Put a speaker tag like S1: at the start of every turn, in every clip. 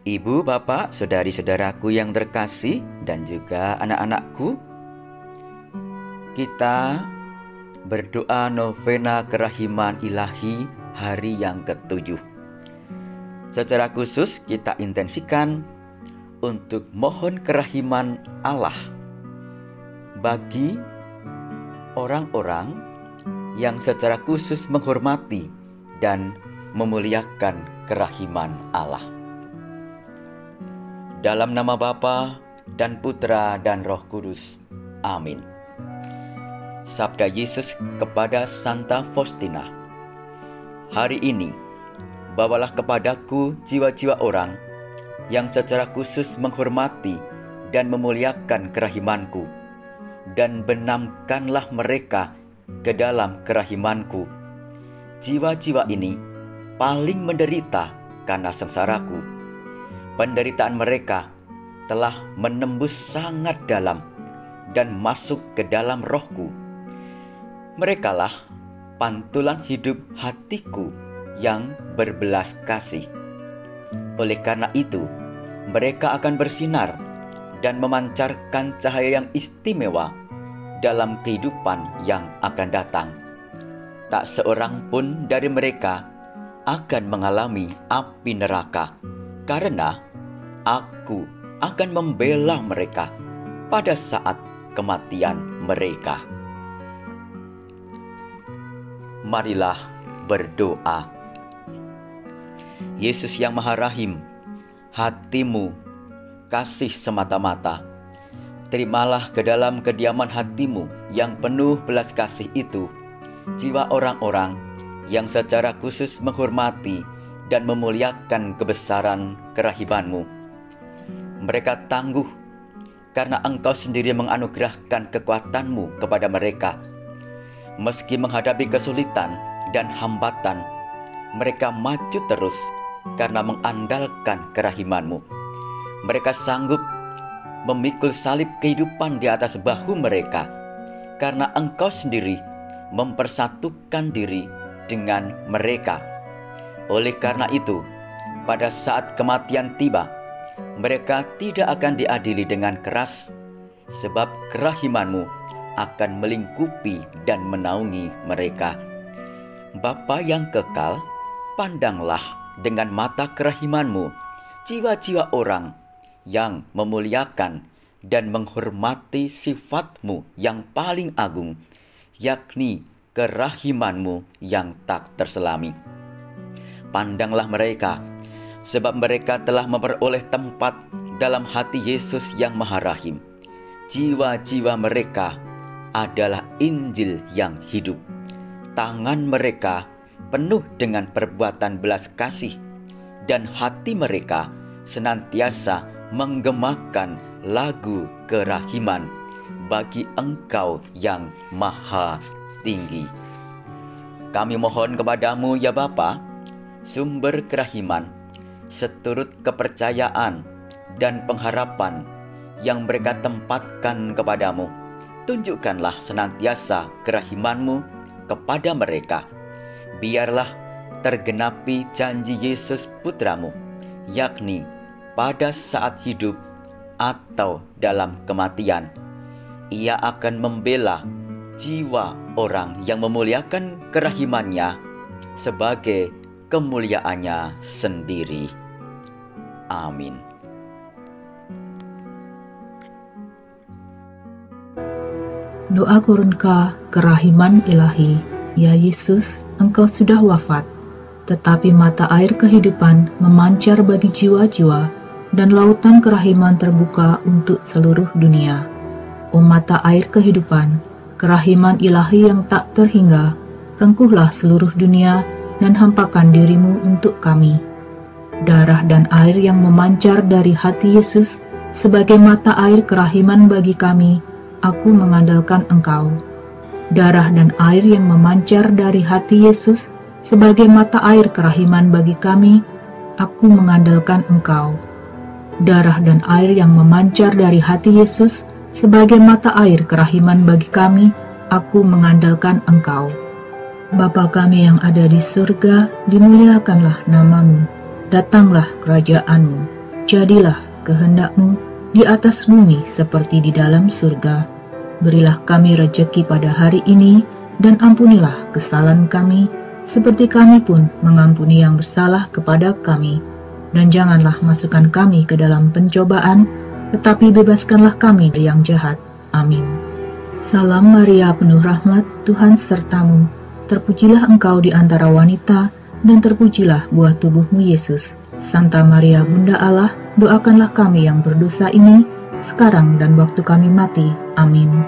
S1: Ibu, bapak, saudari-saudaraku yang terkasih, dan juga anak-anakku, kita berdoa novena kerahiman ilahi hari yang ke-7. Secara khusus kita intensikan untuk mohon kerahiman Allah bagi orang-orang yang secara khusus menghormati dan memuliakan kerahiman Allah. Dalam nama Bapa dan Putra dan Roh Kudus. Amin. Sabda Yesus kepada Santa Faustina. Hari ini, bawalah kepadaku jiwa-jiwa orang yang secara khusus menghormati dan memuliakan kerahimanku, dan benamkanlah mereka ke dalam kerahimanku. Jiwa-jiwa ini paling menderita karena sengsaraku. Penderitaan mereka telah menembus sangat dalam dan masuk ke dalam rohku. Merekalah pantulan hidup hatiku yang berbelas kasih. Oleh karena itu, mereka akan bersinar dan memancarkan cahaya yang istimewa dalam kehidupan yang akan datang. Tak seorang pun dari mereka akan mengalami api neraka, karena Aku akan membela mereka pada saat kematian mereka. Marilah berdoa. Yesus yang Maha Rahim, hatimu kasih semata-mata. Terimalah ke dalam kediaman hatimu yang penuh belas kasih itu jiwa orang-orang yang secara khusus menghormati dan memuliakan kebesaran kerahimanmu. Mereka tangguh karena Engkau sendiri menganugerahkan kekuatanmu kepada mereka. Meski menghadapi kesulitan dan hambatan, mereka maju terus karena mengandalkan kerahimanmu. Mereka sanggup memikul salib kehidupan di atas bahu mereka, karena Engkau sendiri mempersatukan diri dengan mereka. Oleh karena itu, pada saat kematian tiba, mereka tidak akan diadili dengan keras, sebab kerahimanmu akan melingkupi dan menaungi mereka. Bapa yang kekal, pandanglah dengan mata kerahimanmu jiwa-jiwa orang yang memuliakan dan menghormati sifatmu yang paling agung, yakni kerahimanmu yang tak terselami. Pandanglah mereka, sebab mereka telah memperoleh tempat dalam hati Yesus yang Maha Rahim. Jiwa-jiwa mereka adalah Injil yang hidup. Tangan mereka penuh dengan perbuatan belas kasih, dan hati mereka senantiasa menggemakan lagu kerahiman bagi Engkau yang Maha Tinggi. Kami mohon kepadamu ya Bapa, sumber kerahiman, seturut kepercayaan dan pengharapan yang mereka tempatkan kepadamu. Tunjukkanlah senantiasa kerahimanmu kepada mereka. Biarlah tergenapi janji Yesus Putramu, yakni pada saat hidup atau dalam kematian, Ia akan membela jiwa orang yang memuliakan kerahimannya sebagai kemuliaannya sendiri. Amin.
S2: Doa Kurunka kerahiman ilahi. Ya Yesus, Engkau sudah wafat, tetapi mata air kehidupan memancar bagi jiwa-jiwa, dan lautan kerahiman terbuka untuk seluruh dunia. O mata air kehidupan, kerahiman ilahi yang tak terhingga, rengkuhlah seluruh dunia dan hampakan dirimu untuk kami. Darah dan air yang memancar dari hati Yesus sebagai mata air kerahiman bagi kami, aku mengandalkan Engkau. Darah dan air yang memancar dari hati Yesus sebagai mata air kerahiman bagi kami, aku mengandalkan Engkau. Darah dan air yang memancar dari hati Yesus sebagai mata air kerahiman bagi kami, aku mengandalkan Engkau. Bapa kami yang ada di surga, dimuliakanlah namamu. Datanglah kerajaan-Mu. Jadilah kehendak-Mu di atas bumi seperti di dalam surga. Berilah kami rejeki pada hari ini, dan ampunilah kesalahan kami, seperti kami pun mengampuni yang bersalah kepada kami. Dan janganlah masukkan kami ke dalam pencobaan, tetapi bebaskanlah kami dari yang jahat. Amin. Salam Maria, penuh rahmat, Tuhan sertamu. Terpujilah engkau di antara wanita, dan terpujilah buah tubuhmu Yesus. Santa Maria, Bunda Allah, doakanlah kami yang berdosa ini, sekarang dan waktu kami mati. Amin.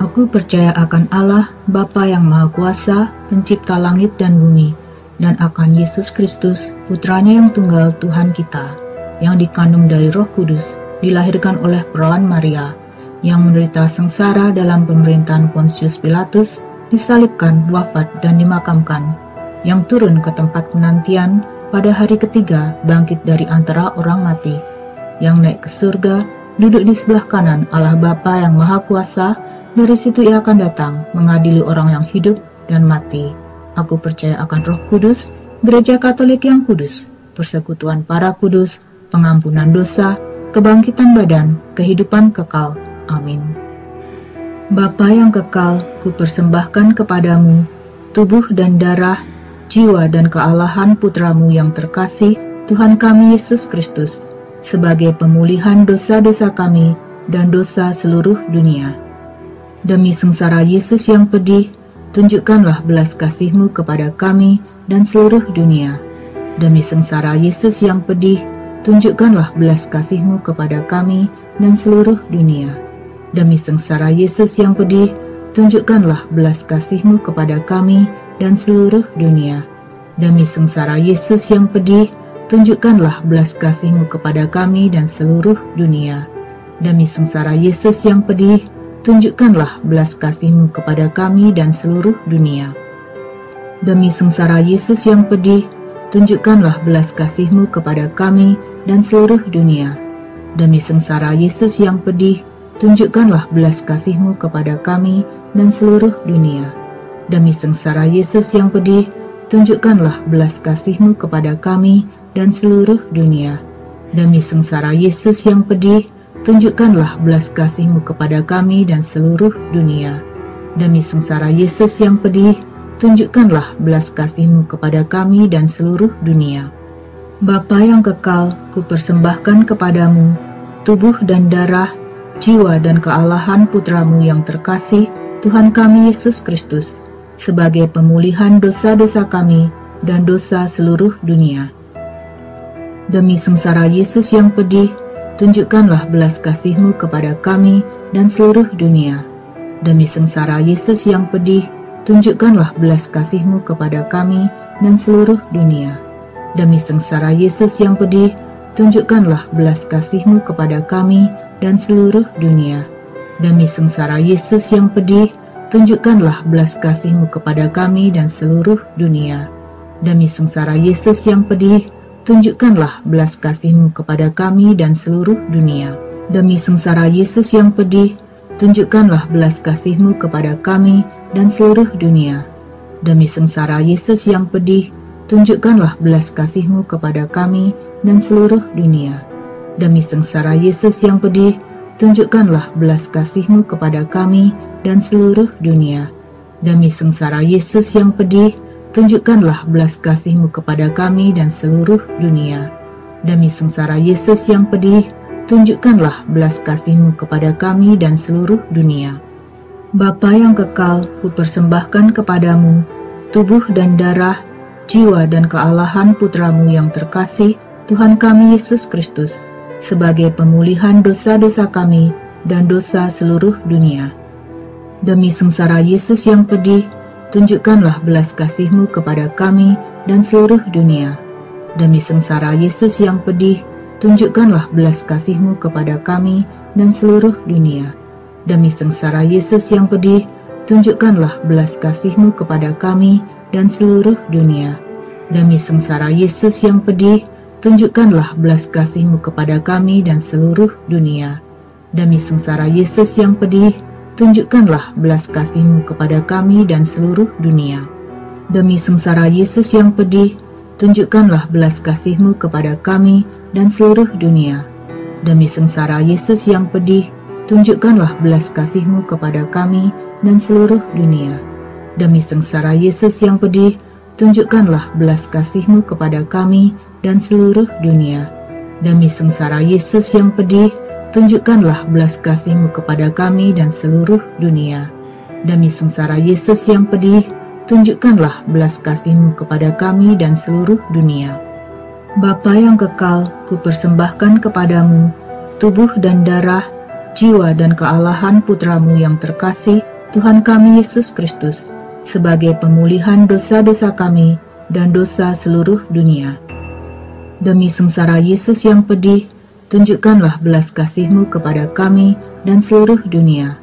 S2: Aku percaya akan Allah, Bapa yang Maha Kuasa, pencipta langit dan bumi, dan akan Yesus Kristus, Putranya yang tunggal Tuhan kita, yang dikandung dari Roh Kudus, dilahirkan oleh perawan Maria, yang menderita sengsara dalam pemerintahan Pontius Pilatus, disalibkan, wafat, dan dimakamkan, yang turun ke tempat penantian, pada hari ketiga bangkit dari antara orang mati, yang naik ke surga, duduk di sebelah kanan Allah Bapa yang Maha Kuasa. Dari situ Ia akan datang mengadili orang yang hidup dan mati. Aku percaya akan Roh Kudus, Gereja Katolik yang kudus, persekutuan para kudus, pengampunan dosa, kebangkitan badan, kehidupan kekal. Amin. Bapa yang kekal, kupersembahkan kepadamu tubuh dan darah, jiwa dan kealahan Putramu yang terkasih, Tuhan kami Yesus Kristus, sebagai pemulihan dosa-dosa kami dan dosa seluruh dunia. Demi sengsara Yesus yang pedih, tunjukkanlah belas kasih-Mu kepada kami dan seluruh dunia. Demi sengsara Yesus yang pedih, tunjukkanlah belas kasih-Mu kepada kami dan seluruh dunia. Demi sengsara Yesus yang pedih, tunjukkanlah belas kasih-Mu kepada kami dan seluruh dunia. Demi sengsara Yesus yang pedih, tunjukkanlah belas kasih-Mu kepada kami dan seluruh dunia. Demi sengsara Yesus yang pedih, tunjukkanlah belas kasih-Mu kepada kami dan seluruh dunia. Demi sengsara Yesus yang pedih, tunjukkanlah belas kasih-Mu kepada kami dan seluruh dunia. Demi sengsara Yesus yang pedih, tunjukkanlah belas kasih-Mu kepada kami dan seluruh dunia. Demi sengsara Yesus yang pedih, tunjukkanlah belas kasih-Mu kepada kami dan seluruh dunia. Demi sengsara Yesus yang pedih, tunjukkanlah belas kasih-Mu kepada kami dan seluruh dunia. Demi sengsara Yesus yang pedih, tunjukkanlah belas kasih-Mu kepada kami dan seluruh dunia. Bapa yang kekal, kupersembahkan kepadamu tubuh dan darah, jiwa dan kealahan Putramu yang terkasih, Tuhan kami Yesus Kristus, sebagai pemulihan dosa-dosa kami dan dosa seluruh dunia. Demi sengsara Yesus yang pedih, tunjukkanlah belas kasih-Mu kepada kami dan seluruh dunia. Demi sengsara Yesus yang pedih, tunjukkanlah belas kasih-Mu kepada kami dan seluruh dunia. Demi sengsara Yesus yang pedih, tunjukkanlah belas kasih-Mu kepada kami dan seluruh dunia. Demi sengsara Yesus yang pedih, tunjukkanlah belas kasih-Mu kepada kami dan seluruh dunia. Demi sengsara Yesus yang pedih, tunjukkanlah belas kasih-Mu kepada kami dan seluruh dunia. Demi sengsara Yesus yang pedih, tunjukkanlah belas kasih-Mu kepada kami dan seluruh dunia. Demi sengsara Yesus yang pedih, tunjukkanlah belas kasih-Mu kepada kami dan seluruh dunia. Demi sengsara Yesus yang pedih, tunjukkanlah belas kasih-Mu kepada kami dan seluruh dunia. Demi sengsara Yesus yang pedih, tunjukkanlah belas kasih-Mu kepada kami dan seluruh dunia. Demi sengsara Yesus yang pedih, tunjukkanlah belas kasih-Mu kepada kami dan seluruh dunia. Bapa yang kekal, kupersembahkan kepadamu tubuh dan darah, jiwa dan kealahan Putramu yang terkasih, Tuhan kami Yesus Kristus, sebagai pemulihan dosa-dosa kami dan dosa seluruh dunia. Demi sengsara Yesus yang pedih, tunjukkanlah belas kasih-Mu kepada kami dan seluruh dunia. Demi sengsara Yesus yang pedih, tunjukkanlah belas kasih-Mu kepada kami dan seluruh dunia. Demi sengsara Yesus yang pedih, tunjukkanlah belas kasih-Mu kepada kami dan seluruh dunia. Demi sengsara Yesus yang pedih, tunjukkanlah belas kasih-Mu kepada kami dan seluruh dunia. Demi sengsara Yesus yang pedih, tunjukkanlah belas kasih-Mu kepada kami dan seluruh dunia. Demi sengsara Yesus yang pedih, tunjukkanlah belas kasih-Mu kepada kami dan seluruh dunia. Demi sengsara Yesus yang pedih, tunjukkanlah belas kasih-Mu kepada kami dan seluruh dunia. Demi sengsara Yesus yang pedih, tunjukkanlah belas kasih-Mu kepada kami dan seluruh dunia. Demi sengsara Yesus yang pedih, tunjukkanlah belas kasih-Mu kepada kami dan seluruh dunia. Demi sengsara Yesus yang pedih, tunjukkanlah belas kasih-Mu kepada kami dan seluruh dunia. Bapa yang kekal, kupersembahkan kepadamu tubuh dan darah, jiwa dan kealahan Putra-Mu yang terkasih, Tuhan kami Yesus Kristus, sebagai pemulihan dosa-dosa kami dan dosa seluruh dunia. Demi sengsara Yesus yang pedih, tunjukkanlah belas kasih-Mu kepada kami dan seluruh dunia.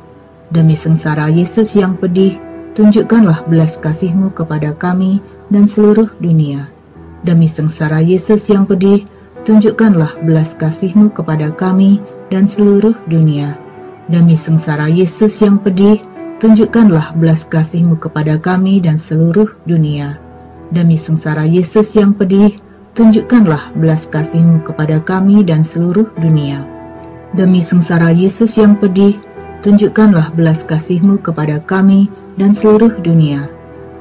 S2: Demi sengsara Yesus yang pedih, tunjukkanlah belas kasih-Mu kepada kami dan seluruh dunia. Demi sengsara Yesus yang pedih, tunjukkanlah belas kasih-Mu kepada kami dan seluruh dunia. Demi sengsara Yesus yang pedih, tunjukkanlah belas kasih-Mu kepada kami dan seluruh dunia. Demi sengsara Yesus yang pedih, tunjukkanlah belas kasih-Mu kepada kami dan seluruh dunia. Demi sengsara Yesus yang pedih, tunjukkanlah belas kasih-Mu kepada kami dan seluruh dunia.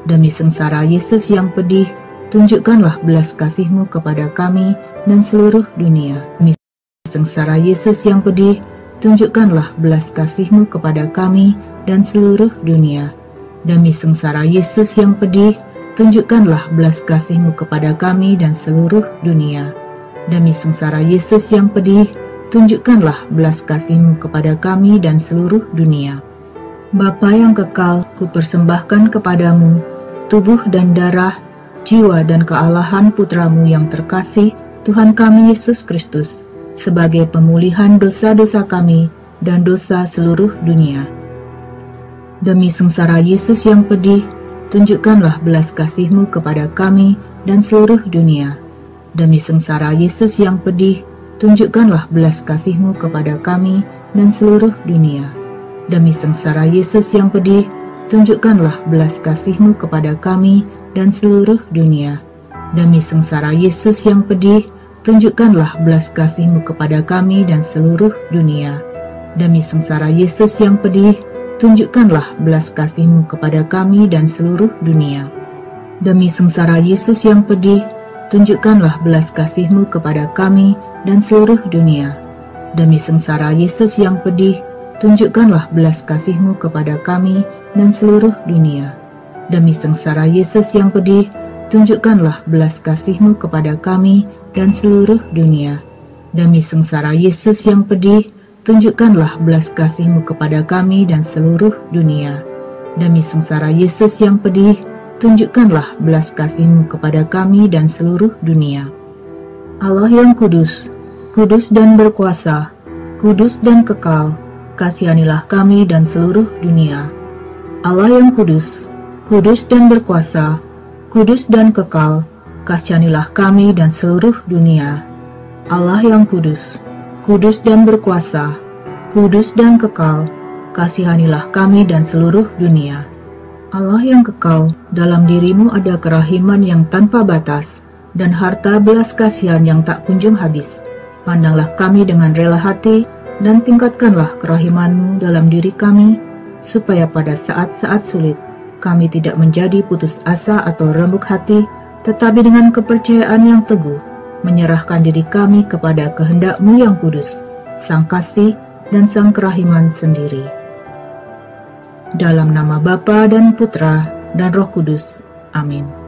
S2: Demi sengsara Yesus yang pedih, tunjukkanlah belas kasih-Mu kepada kami dan seluruh dunia. Demi sengsara Yesus yang pedih, tunjukkanlah belas kasih-Mu kepada kami dan seluruh dunia. Demi sengsara Yesus yang pedih, tunjukkanlah belas kasih-Mu kepada kami dan seluruh dunia. Demi sengsara Yesus yang pedih, tunjukkanlah belas kasih-Mu kepada kami dan seluruh dunia. Bapa yang kekal, kupersembahkan kepadamu tubuh dan darah, jiwa dan kealahan Putra-Mu yang terkasih, Tuhan kami Yesus Kristus, sebagai pemulihan dosa-dosa kami dan dosa seluruh dunia. Demi sengsara Yesus yang pedih, tunjukkanlah belas kasih-Mu kepada kami dan seluruh dunia. Demi sengsara Yesus yang pedih, tunjukkanlah belas kasih-Mu kepada kami dan seluruh dunia. Demi sengsara Yesus yang pedih, tunjukkanlah belas kasih-Mu kepada kami dan seluruh dunia. Demi sengsara Yesus yang pedih, tunjukkanlah belas kasih-Mu kepada kami dan seluruh dunia. Demi sengsara Yesus yang pedih, tunjukkanlah belas kasih-Mu kepada kami dan seluruh dunia. Demi sengsara Yesus yang pedih, tunjukkanlah belas kasih-Mu kepada kami dan seluruh dunia. Demi sengsara Yesus yang pedih, tunjukkanlah belas kasih-Mu kepada kami dan seluruh dunia. Demi sengsara Yesus yang pedih, tunjukkanlah belas kasih-Mu kepada kami dan seluruh dunia. Demi sengsara Yesus yang pedih, tunjukkanlah belas kasih-Mu kepada kami dan seluruh dunia. Demi sengsara Yesus yang pedih, tunjukkanlah belas kasih-Mu kepada kami dan seluruh dunia. Allah yang kudus, kudus dan berkuasa, kudus dan kekal, kasihanilah kami dan seluruh dunia. Allah yang kudus, kudus dan berkuasa, kudus dan kekal, kasihanilah kami dan seluruh dunia. Allah yang kudus, kudus dan berkuasa, kudus dan kekal, kasihanilah kami dan seluruh dunia. Allah yang kekal, dalam diri-Mu ada kerahiman yang tanpa batas, dan harta belas kasihan yang tak kunjung habis. Pandanglah kami dengan rela hati, dan tingkatkanlah kerahiman-Mu dalam diri kami, supaya pada saat-saat sulit, kami tidak menjadi putus asa atau rembuk hati, tetapi dengan kepercayaan yang teguh, menyerahkan diri kami kepada kehendak-Mu yang kudus, Sang Kasih dan Sang Kerahiman sendiri. Dalam nama Bapa dan Putra dan Roh Kudus. Amin.